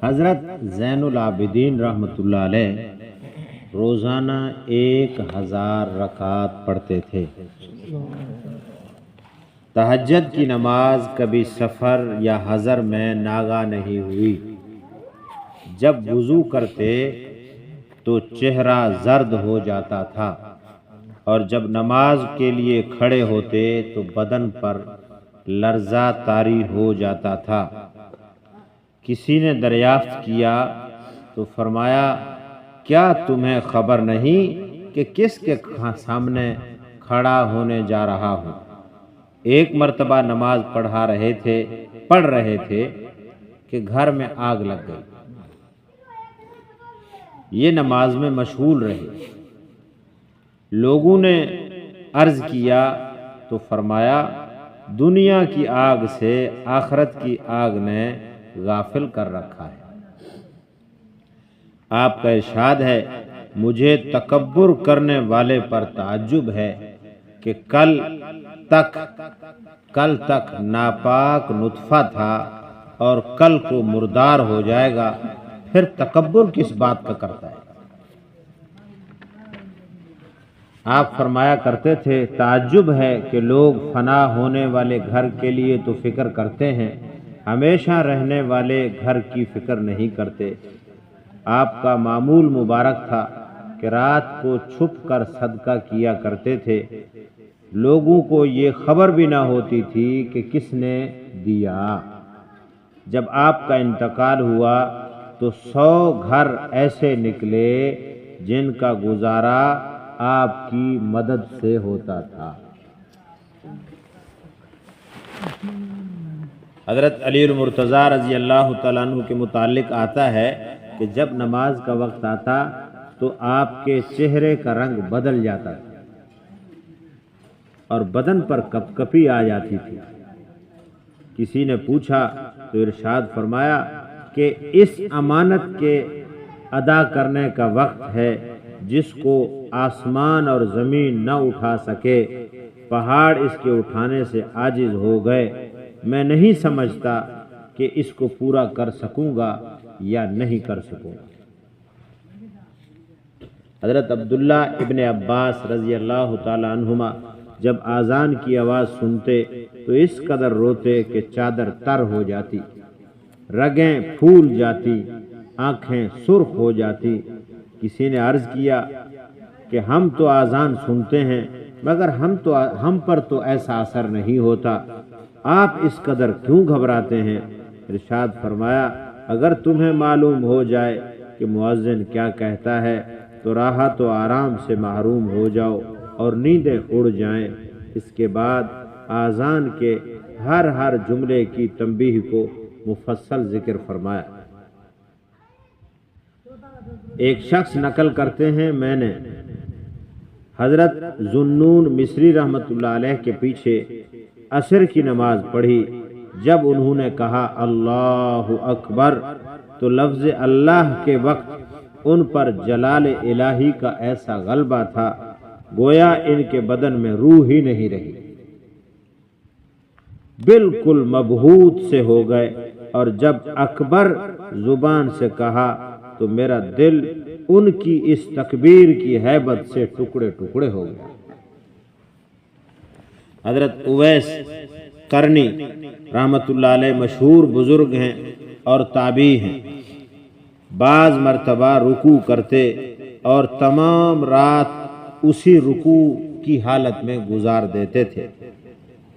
حضرت زین العابدین رحمۃ اللہ علیہ روزانہ 1000 رکعت پڑھتے تھے۔ تہجد کی نماز کبھی سفر یا حضر میں ناگا نہیں ہوئی۔ جب وضو کرتے تو چہرہ زرد ہو جاتا تھا اور جب نماز کے لیے کھڑے ہوتے تو بدن پر لرزہ طاری ہو جاتا تھا۔ کسی نے دریافت کیا تو فرمایا، کیا تمہیں خبر نہیں کہ کس کے سامنے کھڑا ہونے جا رہا ہوں؟ ایک مرتبہ نماز پڑھ رہے تھے کہ گھر میں آگ لگ گئی۔ یہ نماز میں مشغول رہے۔ لوگوں نے عرض کیا تو فرمایا، دنیا کی آگ سے آخرت کی آگ نے غافل کر رکھا ہے۔ آپ کا ارشاد ہے، مجھے تکبر کرنے والے پر تعجب ہے کہ کل تک ناپاک نطفہ تھا اور کل کو مردار ہو جائے گا، پھر تکبر کس بات کا کرتا ہے؟ آپ فرمایا کرتے تھے، تعجب ہے کہ لوگ فنا ہونے والے گھر کے لیے تو فکر کرتے ہیں، ہمیشہ رہنے والے گھر کی فکر نہیں کرتے۔ آپ کا معمول مبارک تھا کہ رات کو چھپ کر صدقہ کیا کرتے تھے۔ لوگوں کو یہ خبر بھی نہ ہوتی تھی کہ کس نے دیا۔ جب آپ کا انتقال ہوا تو 100 گھر ایسے نکلے جن کا گزارا آپ کی مدد سے ہوتا تھا۔ حضرت علی المرتضیٰ رضی اللہ تعالیٰ عنہ کے متعلق آتا ہے کہ جب نماز کا وقت آتا تو آپ کے چہرے کا رنگ بدل جاتا تھا اور بدن پر کپکپی آ جاتی تھی۔ کسی نے پوچھا تو ارشاد فرمایا کہ اس امانت کے ادا کرنے کا وقت ہے جس کو آسمان اور زمین نہ اٹھا سکے، پہاڑ اس کے اٹھانے سے عاجز ہو گئے، میں نہیں سمجھتا کہ اس کو پورا کر سکوں گا یا نہیں کر سکوں گا۔ حضرت عبداللہ ابن عباس رضی اللہ تعالی عنہما جب اذان کی آواز سنتے تو اس قدر روتے کہ چادر تر ہو جاتی، رگیں پھول جاتی، آنکھیں سرخ ہو جاتی۔ کسی نے عرض کیا کہ ہم تو اذان سنتے ہیں مگر ہم پر تو ایسا اثر نہیں ہوتا، آپ اس قدر کیوں گھبراتے ہیں؟ ارشاد فرمایا، اگر تمہیں معلوم ہو جائے کہ مؤذن کیا کہتا ہے تو راحت و آرام سے محروم ہو جاؤ اور نیندیں اڑ جائیں۔ اس کے بعد اذان کے ہر جملے کی تنبیہ کو مفصل ذکر فرمایا۔ ایک شخص نقل کرتے ہیں، میں نے حضرت ذوالنون مصری رحمۃ اللہ علیہ کے پیچھے عصر کی نماز پڑھی۔ جب انہوں نے کہا اللہ اکبر تو لفظ اللہ کے وقت ان پر جلال الہی کا ایسا غلبہ تھا گویا ان کے بدن میں روح ہی نہیں رہی، بالکل مبہوت سے ہو گئے، اور جب اکبر زبان سے کہا تو میرا دل ان کی اس تکبیر کی ہیبت سے ٹکڑے ٹکڑے ہو گیا۔ حضرت اویس قرنی رحمت اللہ علیہ مشہور بزرگ ہیں اور تابعی ہیں۔ بعض مرتبہ رکوع کرتے اور تمام رات اسی رکوع کی حالت میں گزار دیتے تھے۔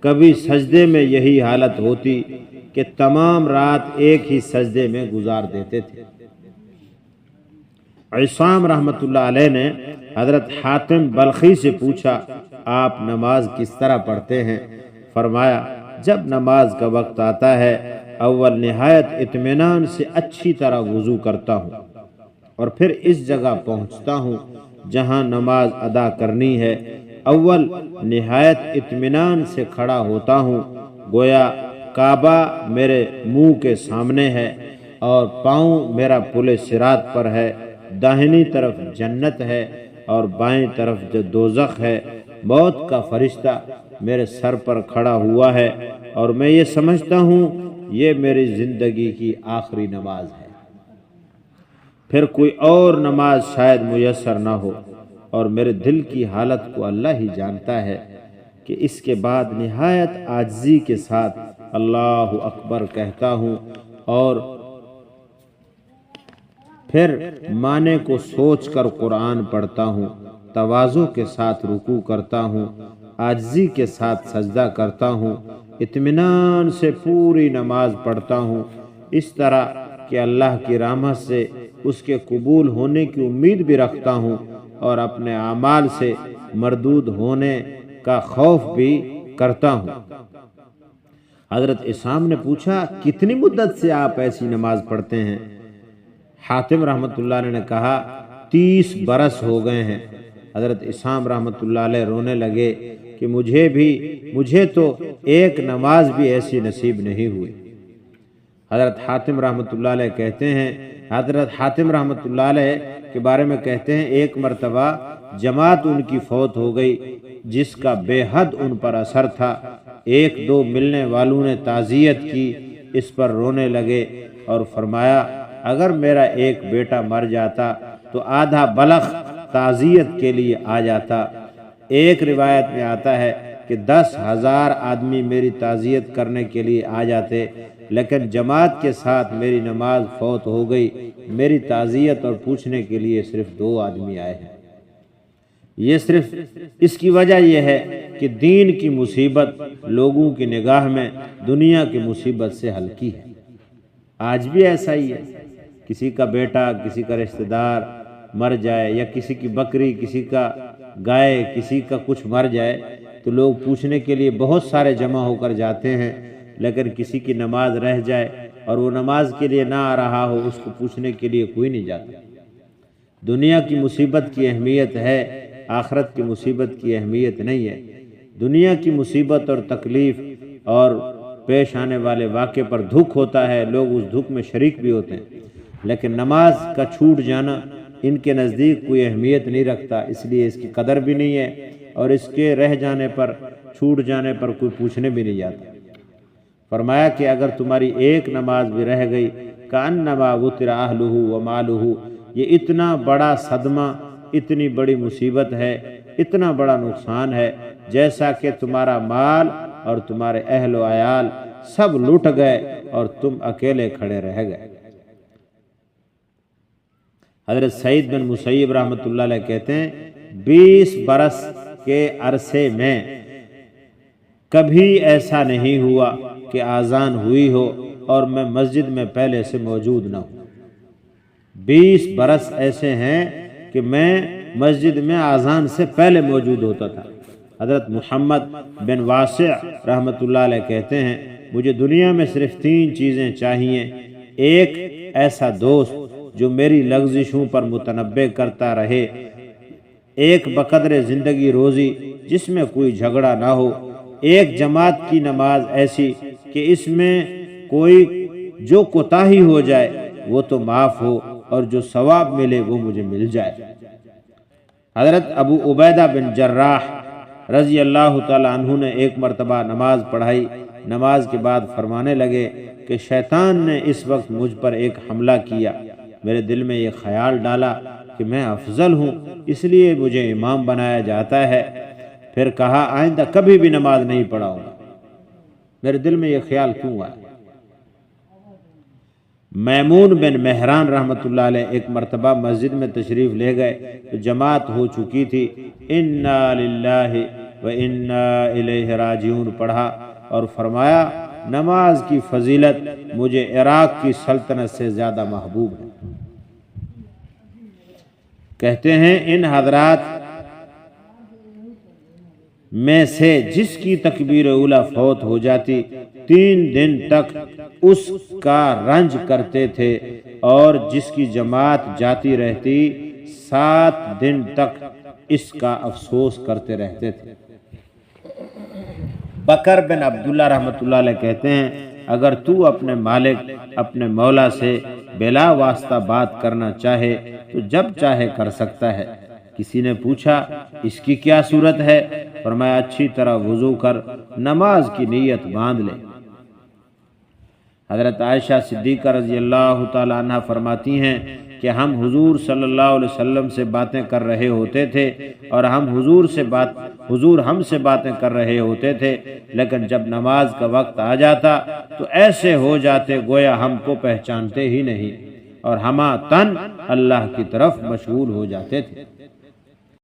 کبھی سجدے میں یہی حالت ہوتی کہ تمام رات ایک ہی سجدے میں گزار دیتے تھے۔ عصام رحمت اللہ علیہ نے حضرت حاتم بلخی سے پوچھا، آپ نماز کس طرح پڑھتے ہیں؟ فرمایا، جب نماز کا وقت آتا ہے اول نہایت اطمینان سے اچھی طرح وضو کرتا ہوں اور پھر اس جگہ پہنچتا ہوں جہاں نماز ادا کرنی ہے۔ اول نہایت اطمینان سے کھڑا ہوتا ہوں، گویا کعبہ میرے منہ کے سامنے ہے اور پاؤں میرا پل صراط پر ہے، داہنی طرف جنت ہے اور بائیں طرف جو دوزخ ہے۔ موت کا فرشتہ میرے سر پر کھڑا ہوا ہے اور میں یہ سمجھتا ہوں یہ میری زندگی کی آخری نماز ہے۔ پھر کوئی اور نماز شاید میسر نہ ہو، اور میرے دل کی حالت کو اللہ ہی جانتا ہے کہ اس کے بعد نہایت عاجزی کے ساتھ اللہ اکبر کہتا ہوں، اور پھر معنی کو سوچ کر قرآن پڑھتا ہوں، تواضع کے ساتھ رکوع کرتا ہوں، عاجزی کے ساتھ سجدہ کرتا ہوں، اطمینان سے پوری نماز پڑھتا ہوں، اس طرح کہ اللہ کی رحمت سے اس کے قبول ہونے کی امید بھی رکھتا ہوں، اور اپنے اعمال سے مردود ہونے کا خوف بھی کرتا ہوں۔ حضرت اسام نے پوچھا، کتنی مدت سے آپ ایسی نماز پڑھتے ہیں؟ حاتم رحمۃ اللہ علیہ نے کہا، 30 برس ہو گئے ہیں۔ حضرت اسام رحمۃ اللہ علیہ رونے لگے کہ مجھے تو ایک نماز بھی ایسی نصیب نہیں ہوئی۔ حضرت حاتم رحمۃ اللہ علیہ کہتے ہیں، حضرت حاتم رحمۃ اللہ علیہ کے بارے میں کہتے ہیں، ایک مرتبہ جماعت ان کی فوت ہو گئی جس کا بے حد ان پر اثر تھا۔ ایک دو ملنے والوں نے تعزیت کی، اس پر رونے لگے اور فرمایا، اگر میرا ایک بیٹا مر جاتا تو آدھا بلخ تعزیت کے لیے آ جاتا۔ ایک روایت میں آتا ہے کہ 10,000 آدمی میری تعزیت کرنے کے لیے آ جاتے، لیکن جماعت کے ساتھ میری نماز فوت ہو گئی، میری تعزیت اور پوچھنے کے لیے صرف 2 آدمی آئے ہیں۔ یہ صرف اس کی وجہ یہ ہے کہ دین کی مصیبت لوگوں کی نگاہ میں دنیا کی مصیبت سے ہلکی ہے۔ آج بھی ایسا ہی ہے، کسی کا بیٹا، کسی کا رشتہ دار مر جائے، یا کسی کی بکری، کسی کا گائے، کسی کا کچھ مر جائے تو لوگ پوچھنے کے لیے بہت سارے جمع ہو کر جاتے ہیں، لیکن کسی کی نماز رہ جائے اور وہ نماز کے لیے نہ آ رہا ہو، اس کو پوچھنے کے لیے کوئی نہیں جاتا۔ دنیا کی مصیبت کی اہمیت ہے، آخرت کی مصیبت کی اہمیت نہیں ہے۔ دنیا کی مصیبت اور تکلیف اور پیش آنے والے واقعے پر دکھ ہوتا ہے، لوگ اس دکھ میں شریک بھی ہوتے ہیں، لیکن نماز کا چھوٹ جانا ان کے نزدیک کوئی اہمیت نہیں رکھتا، اس لیے اس کی قدر بھی نہیں ہے، اور اس کے رہ جانے پر، چھوٹ جانے پر کوئی پوچھنے بھی نہیں جاتا۔ فرمایا کہ اگر تمہاری ایک نماز بھی رہ گئی، کأنما وتر اہلہ ومالہ، یہ اتنا بڑا صدمہ، اتنی بڑی مصیبت ہے، اتنا بڑا نقصان ہے، جیسا کہ تمہارا مال اور تمہارے اہل و عیال سب لٹ گئے اور تم اکیلے کھڑے رہ گئے۔ حضرت سعید بن مسیب رحمۃ اللہ علیہ کہتے ہیں، 20 برس کے عرصے میں کبھی ایسا نہیں ہوا کہ آذان ہوئی ہو اور میں مسجد میں پہلے سے موجود نہ ہوں۔ 20 برس ایسے ہیں کہ میں مسجد میں آذان سے پہلے موجود ہوتا تھا۔ حضرت محمد بن واسع رحمۃ اللہ علیہ کہتے ہیں، مجھے دنیا میں صرف 3 چیزیں چاہیے، ایک ایسا دوست جو میری لغزشوں پر متنبہ کرتا رہے، ایک بقدر زندگی روزی جس میں کوئی جھگڑا نہ ہو، ایک جماعت کی نماز ایسی کہ اس میں کوئی جو کوتاہی ہو جائے وہ تو معاف ہو، اور جو ثواب ملے وہ مجھے مل جائے۔ حضرت ابو عبیدہ بن جراح رضی اللہ تعالی عنہ نے ایک مرتبہ نماز پڑھائی، نماز کے بعد فرمانے لگے کہ شیطان نے اس وقت مجھ پر ایک حملہ کیا، میرے دل میں یہ خیال ڈالا کہ میں افضل ہوں، اس لیے مجھے امام بنایا جاتا ہے۔ پھر کہا، آئندہ کبھی بھی نماز نہیں پڑھاؤں گا۔ میرے دل میں یہ خیال کیوں آیا؟ میمون بن مہران رحمۃ اللہ علیہ ایک مرتبہ مسجد میں تشریف لے گئے تو جماعت ہو چکی تھی، انا للہ و انا الیہ راجعون پڑھا اور فرمایا، نماز کی فضیلت مجھے عراق کی سلطنت سے زیادہ محبوب ہے۔ کہتے ہیں ان حضرات میں سے جس کی تکبیر اولی فوت ہو جاتی 3 دن تک اس کا رنج کرتے تھے، اور جس کی جماعت جاتی رہتی 7 دن تک اس کا افسوس کرتے رہتے تھے۔ بکر بن عبداللہ رحمۃ اللہ علیہ کہتے ہیں، اگر تو اپنے مالک اپنے مولا سے بلا واسطہ بات کرنا چاہے تو جب چاہے کر سکتا ہے۔ کسی نے پوچھا، اس کی کیا صورت ہے؟ فرمایا، اچھی طرح وضو کر نماز کی نیت باندھ لے۔ حضرت عائشہ صدیقہ رضی اللہ تعالی عنہ فرماتی ہیں کہ ہم حضور صلی اللہ علیہ وسلم سے باتیں کر رہے ہوتے تھے اور حضور ہم سے باتیں کر رہے ہوتے تھے، لیکن جب نماز کا وقت آ جاتا تو ایسے ہو جاتے گویا ہم کو پہچانتے ہی نہیں، اور ہمہ تن اللہ کی طرف مشغول ہو جاتے تھے۔